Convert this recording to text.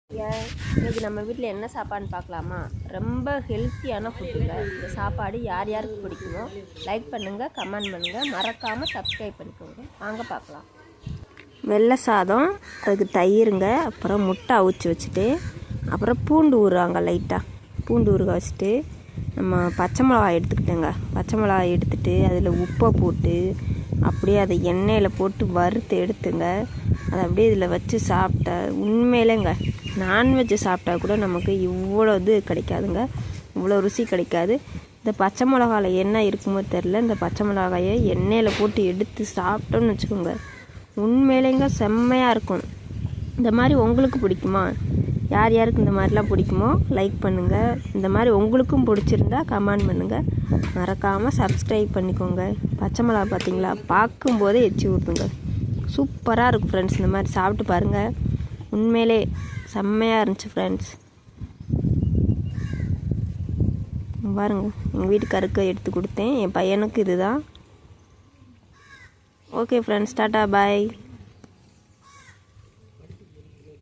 இன்றைக்கி நம்ம வீட்டில் என்ன சாப்பாடுன்னு பார்க்கலாமா? ரொம்ப ஹெல்த்தியான ஃபுட்டுங்க. இந்த சாப்பாடு யார் யாருக்கு பிடிக்குமோ லைக் பண்ணுங்கள், கமெண்ட் பண்ணுங்கள், மறக்காமல் சப்ஸ்கிரைப் பண்ணிக்கோங்க. வாங்க பார்க்கலாம். வெள்ளை சாதம், அதுக்கு தயிருங்க, அப்புறம் முட்டை அவிச்சு வச்சுட்டு, அப்புறம் பூண்டு ஊறுறாங்க. லைட்டாக பூண்டு ஊறுக வச்சுட்டு, நம்ம பச்சை மிளகாய் எடுத்துக்கிட்டேங்க. பச்சை மிளகாய் எடுத்துகிட்டு அதில் உப்பை போட்டு அப்படியே அதை எண்ணெயில் போட்டு வறுத்து எடுத்துங்க. அதை அப்படியே இதில் வச்சு சாப்பிட்டா உண்மையிலேங்க நான்வெஜ் சாப்பிட்டா கூட நமக்கு இவ்வளோ இது கிடைக்காதுங்க, இவ்வளோ ருசி கிடைக்காது. இந்த பச்சை மிளகாயில் என்ன இருக்குமோ தெரில, இந்த பச்சை மிளகாயை எண்ணெயில் போட்டு எடுத்து சாப்பிட்டோன்னு வச்சுக்கோங்க, உண்மையிலேங்க செம்மையாக இருக்கும். இந்த மாதிரி உங்களுக்கு பிடிக்குமா? யார் யாருக்கு இந்த மாதிரிலாம் பிடிக்குமோ லைக் பண்ணுங்கள். இந்த மாதிரி உங்களுக்கும் பிடிச்சிருந்தா கமெண்ட் பண்ணுங்கள். மறக்காமல் சப்ஸ்கிரைப் பண்ணிக்கோங்க. பச்சை மிளகா பார்த்தீங்களா, பார்க்கும்போதே எச்சி ஊற்றுங்க. சூப்பராக இருக்கும் ஃப்ரெண்ட்ஸ். இந்த மாதிரி சாப்பிட்டு பாருங்கள், உண்மையிலே செம்மையாக இருந்துச்சு ஃப்ரெண்ட்ஸ். பாருங்கள், எங்கள் வீட்டுக்காருக்கு எடுத்து கொடுத்தேன், என் பையனுக்கு இதுதான். ஓகே ஃப்ரெண்ட்ஸ், டாட்டா பாய்.